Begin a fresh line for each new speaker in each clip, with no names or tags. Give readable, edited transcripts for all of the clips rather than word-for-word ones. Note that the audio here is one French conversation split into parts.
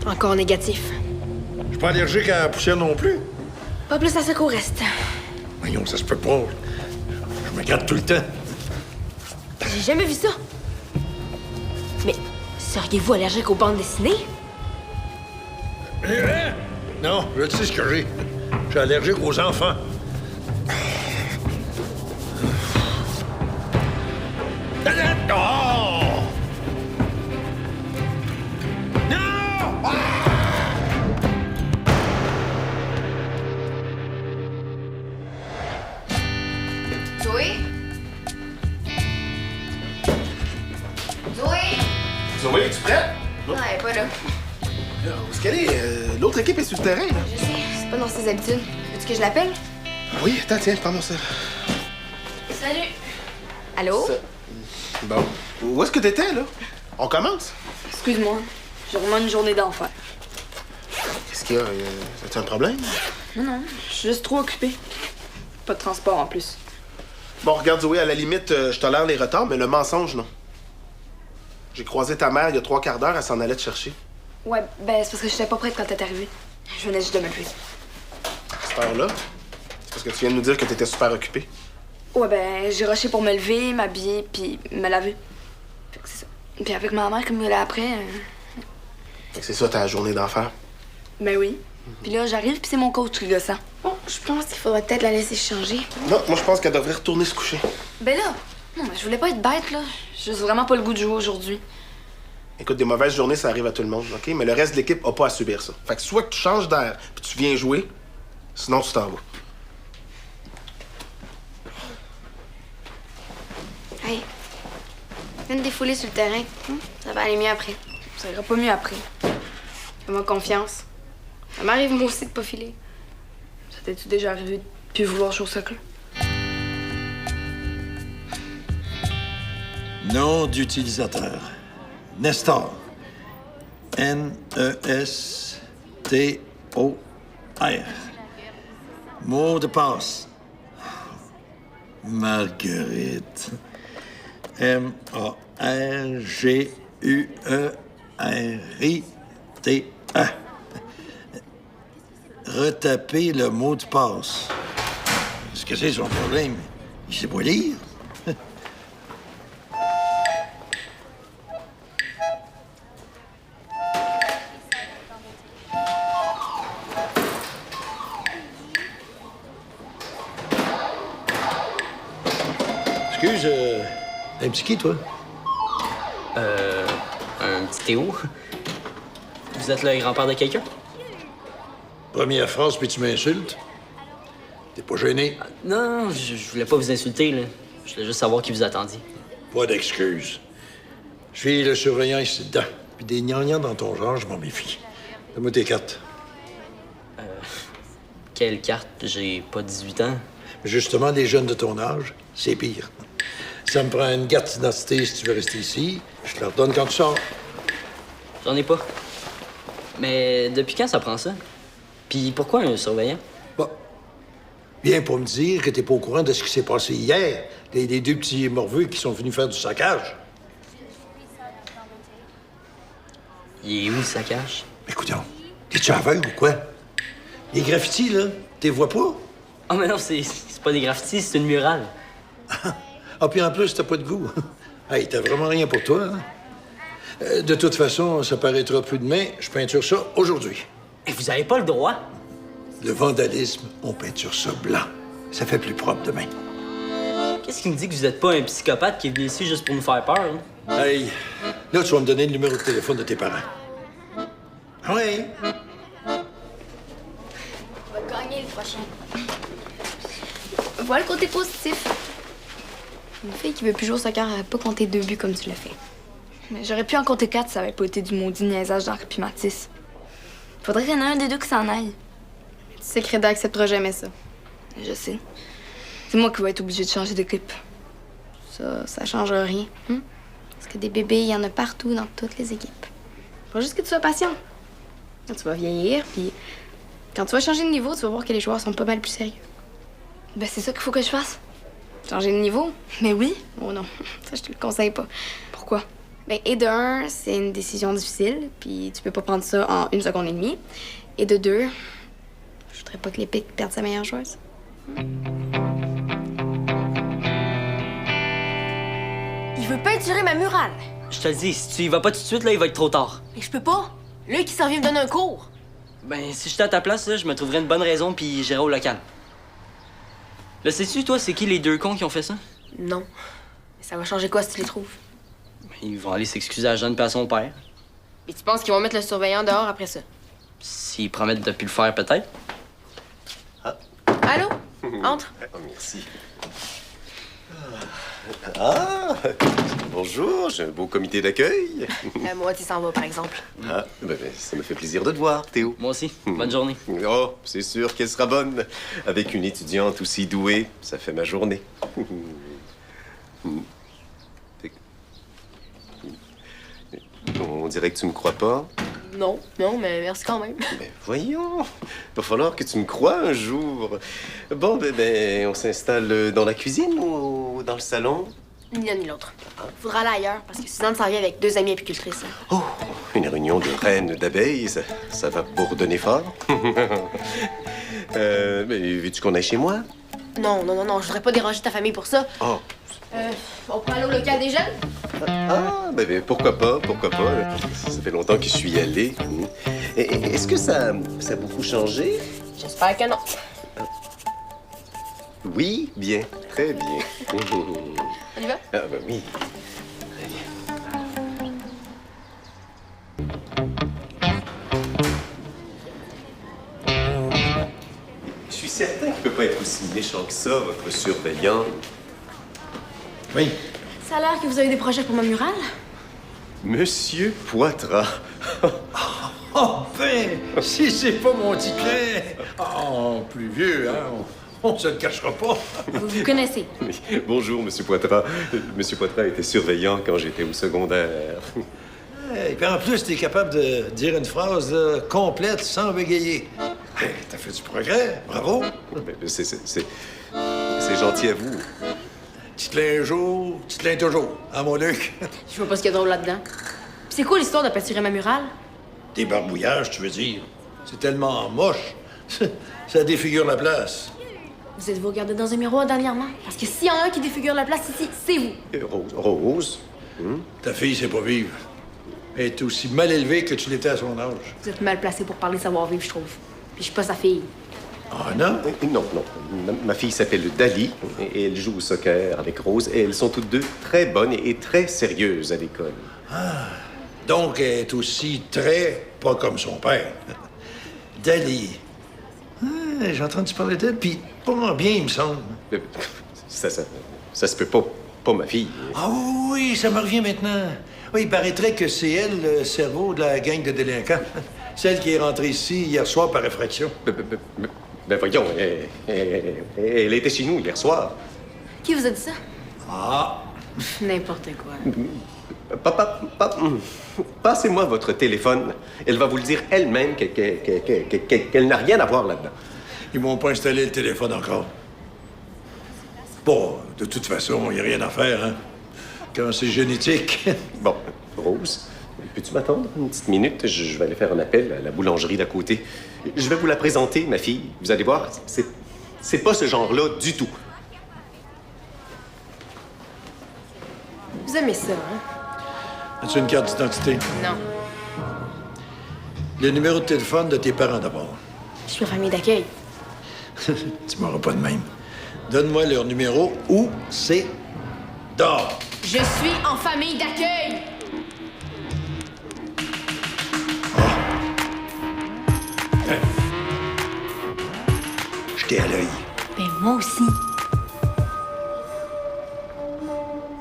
Encore négatif.
Je suis pas allergique à la poussière non plus.
Pas plus à ce qu'on reste.
Voyons, ça se peut pas. Je me gratte tout le temps.
J'ai jamais vu ça. Mais seriez-vous allergique aux bandes dessinées?
Non, je sais ce que j'ai. Je suis allergique aux enfants. Oh! Non!
Zoé? Zoé?
Zoé, es-tu prête?
Non, elle est pas là.
Où est-ce qu'elle est? L'autre équipe est sur le terrain, là.
Je sais, c'est pas dans ses habitudes. Veux-tu que je l'appelle?
Oui, attends, tiens, prends-moi ça.
Salut! Allô?
Bon. Où est-ce que t'étais, là? On commence?
Excuse-moi, j'ai vraiment une journée d'enfer.
Qu'est-ce qu'il y a? As-tu un problème?
Non, je suis juste trop occupée. Pas de transport en plus.
Bon, regarde, Zoé, à la limite, je tolère les retards, mais le mensonge, non. J'ai croisé ta mère il y a 3/4 d'heure, elle s'en allait te chercher.
Ouais, ben c'est parce que j'étais pas prête quand t'es arrivée. Je venais juste de me lever.
À cette heure-là? C'est parce que tu viens de nous dire que t'étais super occupée.
Ouais, ben j'ai rushé pour me lever, m'habiller, puis me laver. Fait que c'est ça. Puis avec ma mère, comme elle est après...
Fait que c'est ça ta journée d'enfer.
Ben oui. Puis là, j'arrive, puis c'est mon coach qui gosse ça.
Bon, je pense qu'il faudrait peut-être la laisser changer.
Non, moi je pense qu'elle devrait retourner se coucher.
Ben là, non, mais je voulais pas être bête, là. J'ai juste vraiment pas le goût de jouer aujourd'hui.
Écoute, des mauvaises journées, ça arrive à tout le monde, OK? Mais le reste de l'équipe a pas à subir ça. Fait que soit que tu changes d'air, puis tu viens jouer, sinon tu t'en vas.
Hey, viens de défouler sur le terrain. Ça va aller mieux après.
Ça ira pas mieux après.
Fais-moi confiance. Ça m'arrive moi aussi de pas filer.
Ça t'es-tu déjà arrivé de plus vouloir jouer au soccer?
Nom d'utilisateur. Nestor. N-E-S-T-O-R. Mot de passe. Marguerite. M-A-R-G-U-E-R-I-T-E. Retaper le mot de passe. Qu'est-ce que c'est son problème? Il sait pas lire. Excuse, un petit qui, toi?
Un petit Théo. Vous êtes le grand-père de quelqu'un?
Première phrase, puis tu m'insultes. T'es pas gêné?
Non, je voulais pas vous insulter, là. Je voulais juste savoir qui vous attendiez.
Pas d'excuses. Je suis le surveillant ici dedans. Puis des gnangnans dans ton genre, je m'en méfie. Donne-moi tes cartes.
Quelle carte? J'ai pas 18 ans.
Justement, les jeunes de ton âge, c'est pire. Ça me prend une carte d'identité si tu veux rester ici. Je te la redonne quand tu sors.
J'en ai pas. Mais depuis quand ça prend ça? Puis pourquoi un surveillant?
Bon. Viens pour me dire que t'es pas au courant de ce qui s'est passé hier. Les deux petits morveux qui sont venus faire du saccage.
Il est où le saccage?
Écoute, t'es-tu aveugle ou quoi? Les graffitis, là, t'es vois pas?
Ah, mais non, c'est pas des graffitis, c'est une murale.
Ah, puis en plus, t'as pas de goût. Hey, t'as vraiment rien pour toi, hein? De toute façon, ça paraîtra plus demain. Je peinture ça aujourd'hui.
Et vous avez pas le droit?
Le vandalisme, on peinture ça blanc. Ça fait plus propre demain.
Qu'est-ce qui me dit que vous êtes pas un psychopathe qui est venu ici juste pour nous faire peur, hein?
Hey, là, tu vas me donner le numéro de téléphone de tes parents. Ah ouais?
On va gagner le prochain. Voilà le côté positif. Une fille qui veut plus jouer au soccer, elle va pas compter 2 buts comme tu l'as fait.
Mais j'aurais pu en compter 4 si ça avait pas été du maudit niaisage d'Henri puis Mathis. Faudrait qu'il y en ait un des deux qui s'en aille.
Tu sais que Reda acceptera jamais ça.
Je sais. C'est moi qui vais être obligée de changer d'équipe.
Ça change rien. Parce que des bébés, il y en a partout dans toutes les équipes. Faut juste que tu sois patient. Quand tu vas vieillir, puis quand tu vas changer de niveau, tu vas voir que les joueurs sont pas mal plus sérieux.
Ben c'est ça qu'il faut que je fasse.
Changer de niveau?
Mais oui.
Oh non, ça je te le conseille pas.
Pourquoi?
Ben, et de un, c'est une décision difficile, puis tu peux pas prendre ça en 1 seconde et demie. Et de deux, je voudrais pas que l'Épique perde sa meilleure joueuse.
Il veut peinturer ma murale.
Je te le dis, si tu y vas pas tout de suite, là, il va être trop tard.
Mais je peux pas. Lui qui s'en vient me donner un cours.
Ben, si j'étais à ta place, là, je me trouverais une bonne raison puis j'irais au local. Là, sais-tu, toi, c'est qui les 2 cons qui ont fait ça?
Non. Mais ça va changer quoi si tu les trouves?
Ben, ils vont aller s'excuser à Jeanne et à son père.
Et tu penses qu'ils vont mettre le surveillant dehors après ça?
S'ils promettent de plus le faire, peut-être.
Allô? Entre.
Oh, merci. Ah, bonjour, j'ai un beau comité d'accueil.
La moitié s'en va, par exemple.
Ah, ça me fait plaisir de te voir, Théo.
Moi aussi. Bonne journée.
Oh, c'est sûr qu'elle sera bonne. Avec une étudiante aussi douée, ça fait ma journée. On dirait que tu me crois pas.
Non, mais merci quand même.
Mais voyons, va falloir que tu me crois un jour. Bon, on s'installe dans la cuisine ou dans le salon?
Ni l'un ni l'autre. Faudra aller ailleurs, parce que Suzanne s'en vient avec 2 amies apicultrices.
Oh, une réunion de reines d'abeilles, ça va bourdonner fort. Mais veux-tu qu'on aille chez moi?
Non, je voudrais pas déranger ta famille pour ça.
Oh.
On peut aller au local des jeunes?
Ah, pourquoi pas. Ça fait longtemps que je suis allé. Est-ce que ça a beaucoup changé?
J'espère que non.
Oui, bien, très bien.
On y va?
Ah, oui. Je suis certain qu'il ne peut pas être aussi méchant que ça, votre surveillant.
Oui.
Ça a l'air que vous avez des projets pour ma murale?
Monsieur Poitras.
Enfin, si c'est pas mon ticket. Oh, plus vieux, hein? On se le cachera pas.
Vous vous connaissez.
Oui. Bonjour, Monsieur Poitras. Monsieur Poitras était surveillant quand j'étais au secondaire.
Et puis en plus, t'es capable de dire une phrase complète sans bégayer. Hey, t'as fait du progrès, bravo.
C'est gentil à vous.
Tu te l'as un jour, tu te l'as toujours, hein, mon Luc?
Je vois pas ce qu'il y a de drôle là-dedans. Puis c'est quoi l'histoire de peinturer ma murale?
Des barbouillages, tu veux dire. C'est tellement moche. Ça défigure la place.
Vous êtes-vous regardé dans un miroir dernièrement? Parce que s'il y en a un qui défigure la place ici, c'est vous.
Rose?
Ta fille sait pas vivre. Elle est aussi mal élevée que tu l'étais à son âge.
Vous êtes mal placé pour parler savoir-vivre, je trouve. Puis je suis pas sa fille.
Ah non?
Non. Ma fille s'appelle Dali et elle joue au soccer avec Rose et elles sont toutes deux très bonnes et très sérieuses à l'école.
Donc, elle est aussi très pas comme son père. Dali. J'ai entendu parler d'elle, puis pas bien, il me semble.
Ça se peut pas ma fille.
Ah oui, ça me revient maintenant. Oui, il paraîtrait que c'est elle, le cerveau de la gang de délinquants. Celle qui est rentrée ici hier soir par effraction.
Voyons, elle était chez nous hier soir.
Qui vous a dit ça?
Ah!
N'importe quoi.
Passez-moi votre téléphone. Elle va vous le dire elle-même qu'elle n'a rien à voir là-dedans.
Ils m'ont pas installé le téléphone encore. Bon, de toute façon, il n'y a rien à faire, hein? Quand c'est génétique.
Bon, Rose, peux-tu m'attendre une petite minute? Je vais aller faire un appel à la boulangerie d'à côté. Je vais vous la présenter, ma fille. Vous allez voir, c'est pas ce genre-là du tout.
Vous aimez ça, hein?
As-tu une carte d'identité?
Non.
Le numéro de téléphone de tes parents, d'abord.
Je suis en famille d'accueil.
Tu m'auras pas de même. Donne-moi leur numéro ou c'est d'or.
Je suis en famille d'accueil!
J'étais à l'œil.
Ben, moi aussi.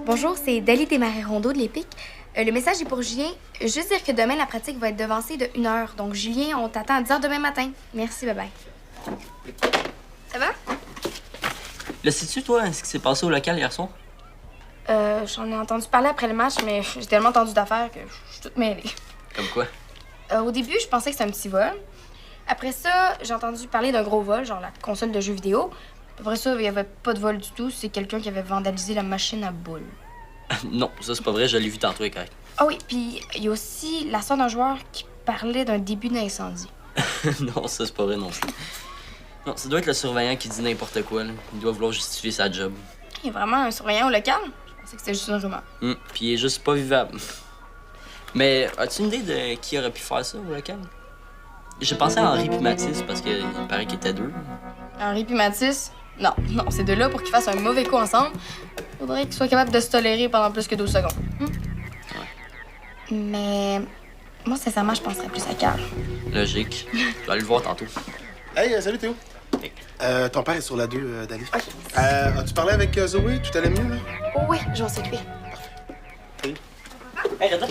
Bonjour, c'est Dali Desmarais-Rondeau de l'Épique. Le message est pour Julien. Juste dire que demain, la pratique va être devancée de 1 heure. Donc, Julien, on t'attend à 10 heures demain matin. Merci, bye-bye. Ça va?
Là, sais-tu, toi, ce qui s'est passé au local hier soir?
J'en ai entendu parler après le match, mais j'ai tellement entendu d'affaires que je suis toute mêlée.
Comme quoi?
Au début, je pensais que c'était un petit vol. Après ça, j'ai entendu parler d'un gros vol, genre la console de jeux vidéo. Après ça, il n'y avait pas de vol du tout. C'est quelqu'un qui avait vandalisé la machine à boules.
Non, ça c'est pas vrai, je l'ai vu tantôt, correct.
Ah oui, puis il y a aussi la sœur d'un joueur qui parlait d'un début d'incendie.
Non, ça c'est pas vrai non plus. Non, ça doit être le surveillant qui dit n'importe quoi, là. Il doit vouloir justifier sa job.
Il y a vraiment un surveillant au local? Je pensais que c'était juste une rumeur.
Puis il est juste pas vivable. Mais as-tu une idée de qui aurait pu faire ça au local? J'ai pensé à Henri puis Mathis parce qu'il paraît qu'ils étaient deux.
Henri puis Mathis? Non, ces deux-là, pour qu'ils fassent un mauvais coup ensemble, faudrait qu'ils soient capables de se tolérer pendant plus que 12 secondes. Mais moi, sincèrement, je penserais plus à Carl.
Logique. Je vais aller le voir tantôt.
Hey, salut Théo. Ton père est sur la 2, Dali. As-tu parlé avec Zoé? Tout allait mieux, là?
Oh oui, je vais s'occuper.
Hey, Reda!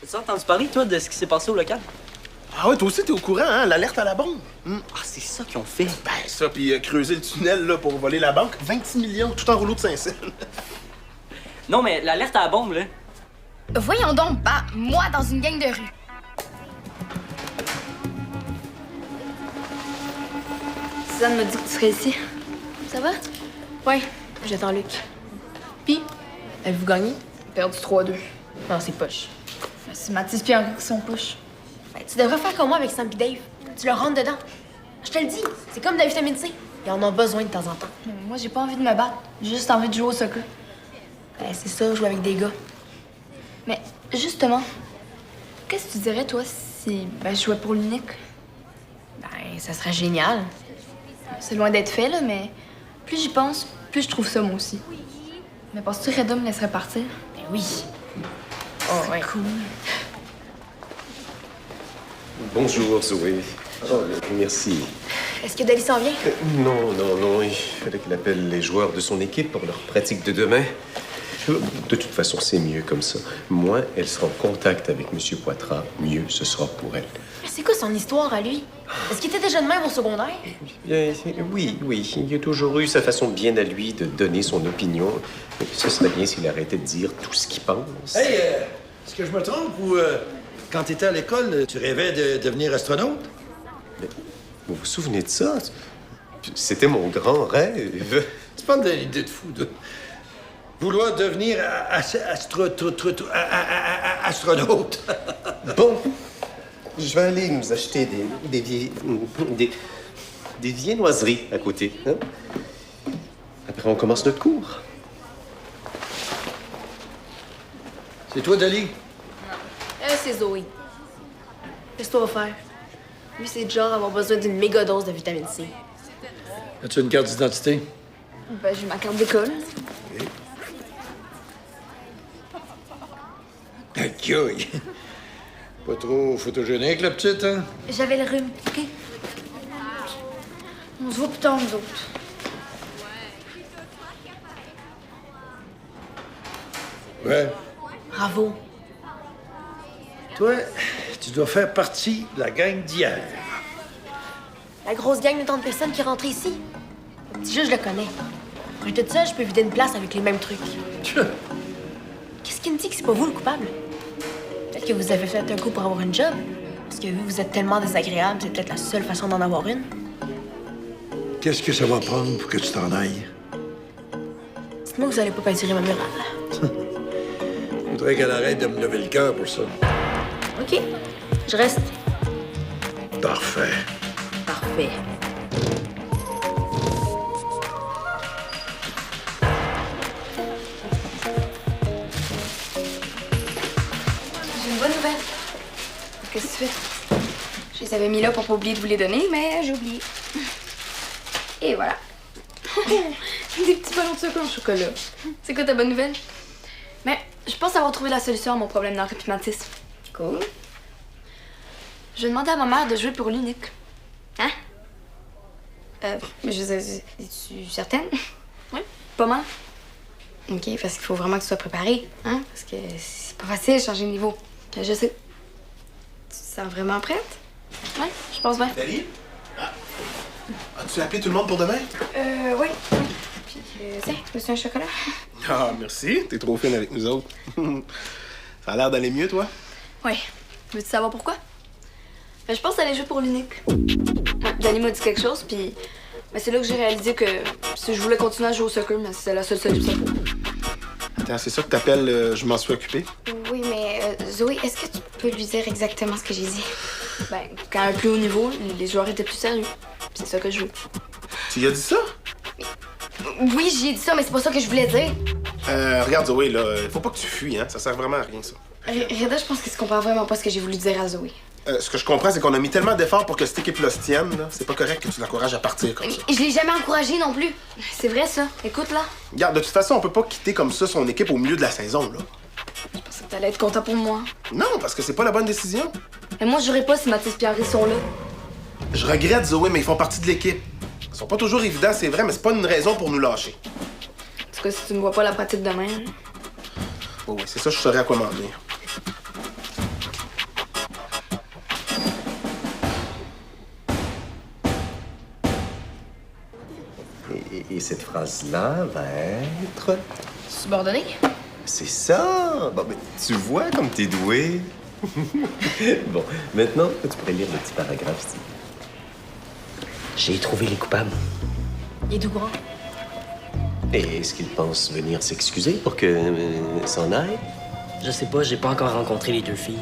As-tu entendu parler, toi, de ce qui s'est passé au local?
Ah ouais, toi aussi, t'es au courant, hein? L'alerte à la bombe.
Ah, c'est ça qu'ils ont fait.
Ben, ça, puis creuser le tunnel, là, pour voler la banque. 26 millions, tout en rouleau de Saint-Saëns.
Non, mais l'alerte à la bombe, là.
Voyons donc, pas moi dans une gang de rue.
Suzanne m'a dit que tu serais ici.
Ça va?
Ouais,
J'attends Luc.
puis
Avez-vous gagné?
perdu 3-2.
Non, c'est poche.
C'est Mathis puis Henri qui sont push.
Ben, tu devrais faire comme moi avec Sam et Dave. Tu leur rentres dedans. Je te le dis, c'est comme de la vitamine C. Ils en ont besoin de temps en temps.
Moi, j'ai pas envie de me battre. J'ai juste envie de jouer au soccer.
Ben, c'est ça, jouer avec des gars.
Mais justement, qu'est-ce que tu dirais, toi, si je jouais pour l'unique?
Ben, ça serait génial.
C'est loin d'être fait, là, mais plus j'y pense, plus je trouve ça, moi aussi. Mais penses-tu que Reda me laisserait partir?
Ben oui. Oh, ouais.
Cool.
Bonjour, Zoé. Oh, merci.
Est-ce que Dali s'en vient?
Non. Il fallait qu'elle appelle les joueurs de son équipe pour leur pratique de demain. De toute façon, c'est mieux comme ça. Moins elle sera en contact avec M. Poitras, mieux ce sera pour elle.
C'est quoi son histoire à lui? Est-ce qu'il était déjà de même au secondaire?
Oui. Il a toujours eu sa façon bien à lui de donner son opinion. Ce serait bien s'il arrêtait de dire tout ce qu'il pense.
Hey, est-ce que je me trompe ou quand tu étais à l'école, tu rêvais de devenir astronaute?
Vous vous souvenez de ça? C'était mon grand rêve.
C'est pas une idée de fou, de vouloir devenir astronaute.
Bon, je vais aller nous acheter des viennoiseries à côté. Hein? Après, on commence notre cours.
C'est toi, Dali?
C'est Zoé. Qu'est-ce que tu vas faire? Lui, c'est le genre à avoir besoin d'une méga dose de vitamine C.
As-tu une carte d'identité?
Ben, j'ai ma carte d'école.
Aïe! Pas trop photogénique, la petite, hein?
J'avais le rhume, OK?
On se voit plus tard, nous autres.
Ouais.
Bravo.
Toi, tu dois faire partie de la gang d'hier.
La grosse gang de tant de personnes qui est rentrée ici. Le petit juge, je le connais. Quand j'étais toute seule, je peux vider une place avec les mêmes trucs. Qu'est-ce qui me dit que c'est pas vous le coupable? Peut-être que vous avez fait un coup pour avoir une job. Parce que vu que vous êtes tellement désagréable, c'est peut-être la seule façon d'en avoir une.
Qu'est-ce que ça va prendre pour que tu t'en ailles?
Dites-moi que vous allez pas peinturer ma murale.
Faudrait qu'elle arrête de me lever le cœur pour ça.
OK. Je reste.
Parfait.
Parfait.
J'ai une bonne nouvelle. Qu'est-ce que tu fais? Je les avais mis là pour pas oublier de vous les donner, mais j'ai oublié. Et voilà. Des petits ballons de sucre en chocolat. C'est quoi ta bonne nouvelle? Mais je pense avoir trouvé la solution à mon problème d'Henri et Mathis.
Cool.
Je vais demander à ma mère de jouer pour l'unique.
Hein? Mais es-tu certaine?
Oui, pas mal.
OK, parce qu'il faut vraiment que tu sois préparée, hein? Parce que c'est pas facile de changer de niveau.
Je sais.
Tu te sens vraiment prête?
Oui, je pense bien.
Dali? As-tu appelé tout le monde pour demain?
Oui. Puis, tiens, veux-tu un chocolat?
Ah, merci. T'es trop fine avec nous autres. Ça a l'air d'aller mieux, toi?
Oui. Veux-tu savoir pourquoi? Ben, je pense aller jouer pour l'unique. Ouais, Danny m'a dit quelque chose, puis c'est là que j'ai réalisé que si je voulais continuer à jouer au soccer, mais c'est la seule solution.
Attends Attends, c'est ça que t'appelles je m'en suis occupé?
Oui, mais Zoé, est-ce que tu peux lui dire exactement ce que j'ai dit?
Ben, quand un plus haut niveau, les joueurs étaient plus sérieux. C'est ça que je veux.
Tu lui as dit ça?
Oui, j'ai dit ça, mais c'est pas ça que je voulais dire.
Regarde, Zoé, là, faut pas que tu fuis, hein. Ça sert vraiment à rien, ça.
Reda, je pense que tu comprends vraiment pas ce que j'ai voulu dire à Zoé.
Ce que je comprends, c'est qu'on a mis tellement d'efforts pour que cette équipe-là se tienne, là. C'est pas correct que tu l'encourages à partir comme ça.
Je l'ai jamais encouragée non plus.
C'est vrai, ça. Écoute, là.
Regarde, de toute façon, on peut pas quitter comme ça son équipe au milieu de la saison, là.
Je pensais que t'allais être content pour moi.
Non, parce que c'est pas la bonne décision.
Mais moi, je jouerais pas si Mathis et Pierre sont là.
Je regrette, Zoé, mais ils font partie de l'équipe. Ils sont pas toujours évidents, c'est vrai, mais c'est pas une raison pour nous lâcher.
En tout cas, si tu me vois pas la pratique demain.
Oh, oui, c'est ça, je saurais à quoi m'en venir.
Et cette phrase-là va être...
Subordonné?
C'est ça! Bon, ben, tu vois comme t'es doué. Bon, maintenant, tu pourrais lire le petit paragraphe ici.
J'ai trouvé les coupables.
Il est tout grand.
Et est-ce qu'il pense venir s'excuser pour que s'en aille?
Je sais pas, j'ai pas encore rencontré les deux filles.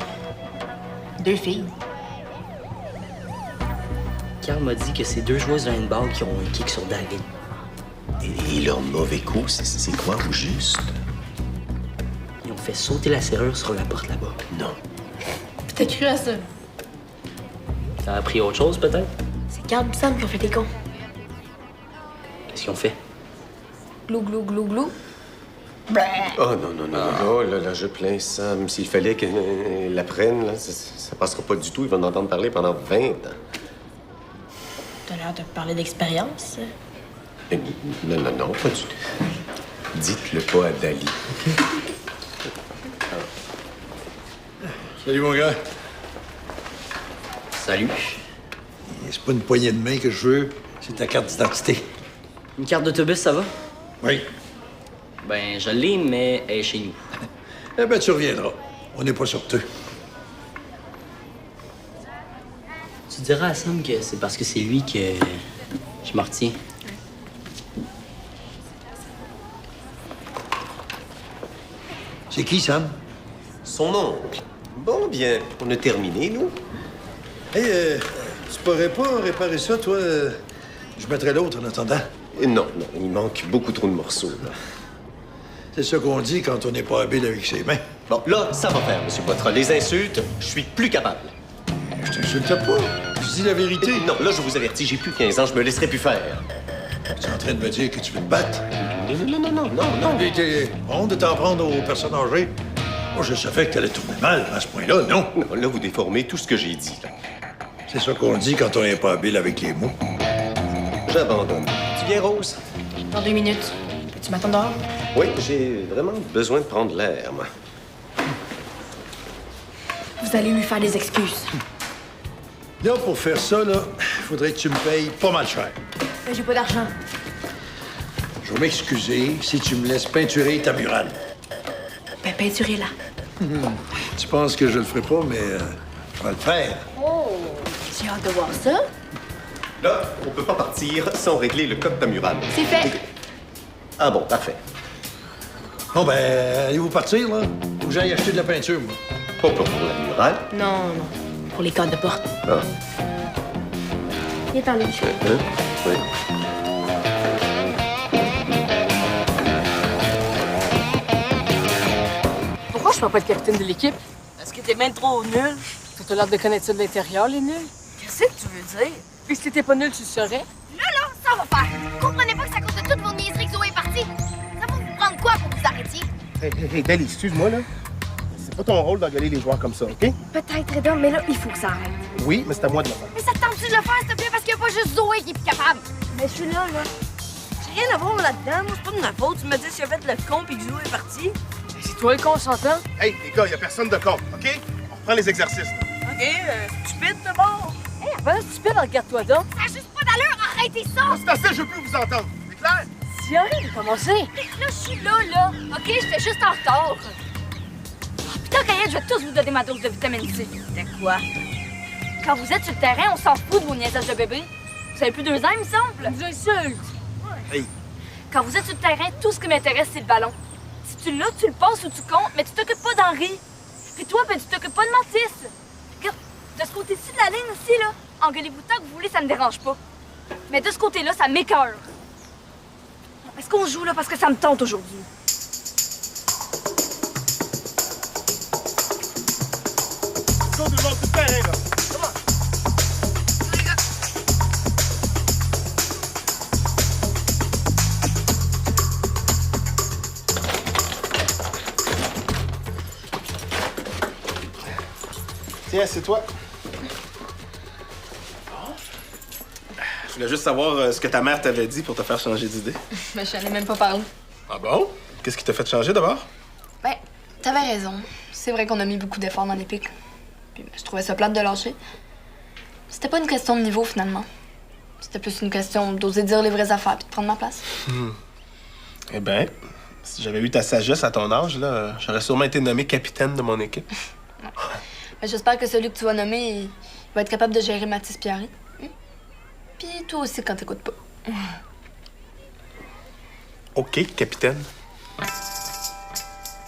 2 filles.
Carl m'a dit que c'est 2 joueuses de handball qui ont un kick sur David.
Et leur mauvais coup, c'est quoi au juste?
Ils ont fait sauter la serrure sur la porte là-bas.
Non.
T'as cru à ça?
T'as appris autre chose, peut-être?
C'est Carl et Sam qui ont fait tes cons.
Qu'est-ce qu'ils ont fait?
Glou, glou, glou, glou.
Oh non, non, non, oh là là, je plains Sam. S'il fallait qu'elle l'apprenne, là, ça passera pas du tout. Il va en entendre parler pendant 20 ans.
T'as l'air de parler d'expérience.
Non, non, non, pas du tout. Dites-le pas à Dali.
Salut, mon gars.
Salut.
C'est pas une poignée de main que je veux, c'est ta carte d'identité.
Une carte d'autobus, ça va?
Oui.
Ben, je l'ai, mais elle est chez nous.
Eh ben, tu reviendras. On n'est pas sorteux.
Tu diras à Sam que c'est parce que c'est lui que je m'en retiens.
C'est qui, Sam?
Son oncle. Bon, bien, on a terminé, nous.
Hey, tu pourrais pas réparer ça, toi? Je mettrais l'autre en attendant.
Non, non, il manque beaucoup trop de morceaux, là.
C'est ça qu'on dit quand on n'est pas habile avec ses mains.
Bon, là, ça va faire, M. Poitras. Les insultes, je suis plus capable.
Je t'insulte pas. Je dis la vérité.
Non, là, je vous avertis, j'ai plus 15 ans, je me laisserai plus faire.
Tu es en train de me dire que tu veux te battre?
Non, non, non, non, non, non.
Et t'es honte de t'en prendre aux personnes âgées? Moi, je savais que t'allais tourner mal à ce point-là, non?
Non, là, vous déformez tout ce que j'ai dit, là.
C'est ça qu'on dit quand on n'est pas habile avec les mots.
J'abandonne. Tu viens, Rose?
Dans 2 minutes. Peux-tu m'attendre dehors?
Oui, j'ai vraiment besoin de prendre l'air, moi.
Vous allez lui faire des excuses.
Là, pour faire ça, là, faudrait que tu me payes pas mal cher.
Mais j'ai pas d'argent.
Je vais m'excuser si tu me laisses peinturer ta murale.
Ben, peinturez-la.
Tu penses que je le ferai pas, mais je vais le faire.
Oh! J'ai hâte de voir ça.
Là, on peut pas partir sans régler le code de ta murale.
C'est fait.
Ah bon, parfait.
Bon, ben, allez-vous partir, là? Faut que j'aille acheter de la peinture, moi.
Pas pour la murale.
Non, non. Pour les codes de porte.
Ah.
Viens par là.
Hein? Oui.
Pourquoi je ne pas être capitaine de l'équipe? Parce que t'es même trop nul. T'as l'air de connaître ça de l'intérieur, les nuls. Qu'est-ce que tu veux dire? Puis si t'étais pas nul, tu le serais?
Là, ça va faire. Vous comprenez pas que c'est à cause de toutes vos niaiseries que Zoé est partie? Ça va vous prendre quoi pour que vous arrêtiez?
Hey, Dali, excuse-moi, là. C'est pas ton rôle d'engueuler les joueurs comme ça, OK?
Peut-être, Reda, mais là, il faut que ça arrête.
Oui, mais c'est à moi de le faire.
Mais ça te tente-tu de le faire, s'il te plaît, parce qu'il n'y a pas juste Zoé qui est plus capable?
Mais je suis là. J'ai rien à voir là-dedans. Moi, c'est pas de ma faute. Tu me dis si j'ai fait le con puis que Zoé est parti. C'est toi le consentant?
Hey, les gars, y a personne de con, OK? On reprend les exercices, là.
OK, stupide d'abord. Hey, avant stupide, regarde-toi donc.
Ça n'a juste pas d'allure, arrêtez ça!
C'est assez, je veux plus vous entendre. C'est clair?
Si arrête de commencer.
Là, je suis là. OK, j'étais juste en retard. Oh, putain, Kayette, je vais tous vous donner ma dose de vitamine C.
De quoi?
Quand vous êtes sur le terrain, on s'en fout de vos niaisages de bébé. Vous avez plus 2 ans, il me semble.
Vous insulte.
Hey,
Quand vous êtes sur le terrain, tout ce qui m'intéresse, c'est le ballon. C'est
tu l'as, tu le passes ou tu comptes, mais tu t'occupes pas d'Henri. Puis toi, ben, tu t'occupes pas de Mathis. Regarde, de ce côté-ci de la ligne aussi, là, engueulez-vous tant que vous voulez, ça me dérange pas. Mais de ce côté-là, ça m'écoeure. Est-ce qu'on joue, là, parce que ça me tente aujourd'hui?
Tiens, c'est toi. Je voulais juste savoir ce que ta mère t'avait dit pour te faire changer d'idée.
Mais je n'en ai même pas parlé.
Ah bon? Qu'est-ce qui t'a fait changer d'abord?
Ben, t'avais raison. C'est vrai qu'on a mis beaucoup d'efforts dans les pics. Puis je trouvais ça plate de lâcher. C'était pas une question de niveau, finalement. C'était plus une question d'oser dire les vraies affaires puis de prendre ma place.
Eh ben, si j'avais eu ta sagesse à ton âge, là, j'aurais sûrement été nommé capitaine de mon équipe.
Mais j'espère que celui que tu vas nommer, il va être capable de gérer Mathis Pierry. Puis toi aussi quand t'écoutes pas.
OK, capitaine.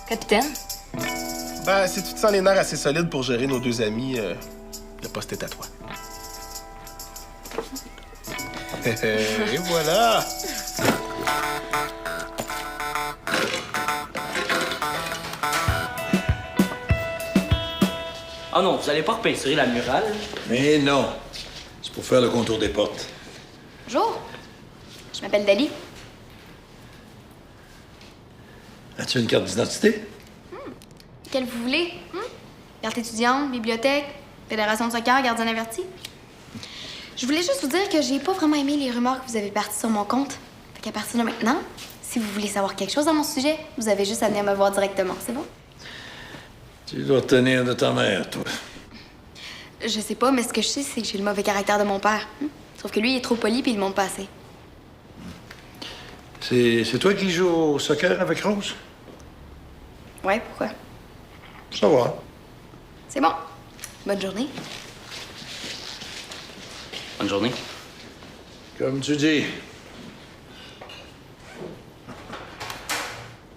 Capitaine?
Ben, si tu te sens les nerfs assez solides pour gérer nos deux amis, le poste est à toi. Et voilà!
Ah non, vous allez pas repeinturer la murale?
Mais non. C'est pour faire le contour des portes.
Bonjour. Je m'appelle Dali.
As-tu une carte d'identité?
Quelle vous voulez? Carte étudiante, bibliothèque, fédération de soccer, gardien averti. Je voulais juste vous dire que j'ai pas vraiment aimé les rumeurs que vous avez parties sur mon compte. Fait qu'à partir de maintenant, si vous voulez savoir quelque chose à mon sujet, vous avez juste à venir me voir directement, c'est bon?
Tu dois te tenir de ta mère, toi.
Je sais pas, mais ce que je sais, c'est que j'ai le mauvais caractère de mon père. Sauf que lui, il est trop poli puis il monte pas assez.
C'est toi qui joues au soccer avec Rose?
Ouais, pourquoi?
Ça va.
C'est bon. Bonne journée.
Bonne journée.
Comme tu dis.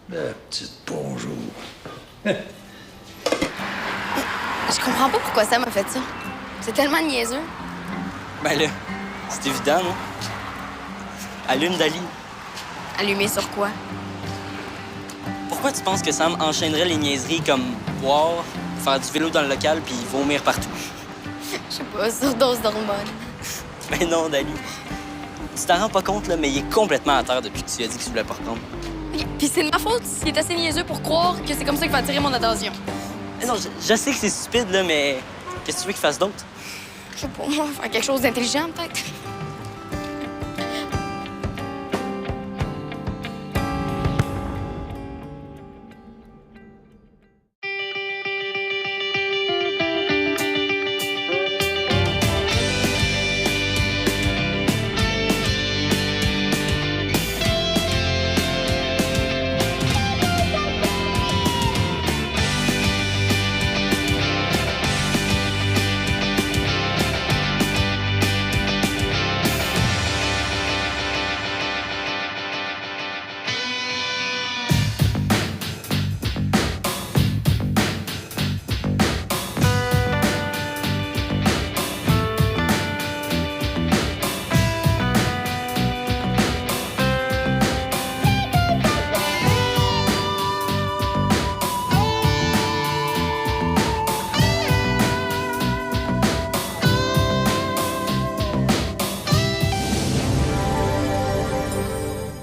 La petite bonjour.
Je comprends pas pourquoi ça m'a fait ça. C'est tellement niaiseux.
Ben là, c'est évident, non? Allume Dali.
Allumer sur quoi?
Pourquoi tu penses que Sam enchaînerait les niaiseries comme boire, faire du vélo dans le local puis vomir partout?
Je sais pas, surdose d'hormones.
Ben non, Dali. Tu t'en rends pas compte, là, mais il est complètement à terre depuis que tu lui as dit que tu voulais pas reprendre.
Puis c'est de ma faute s'il est assez niaiseux pour croire que c'est comme ça qu'il va attirer mon attention.
Mais non, je sais que c'est stupide, là, mais qu'est-ce que tu veux qu'il fasse d'autre?
Je sais pas, moi, faire quelque chose d'intelligent, peut-être.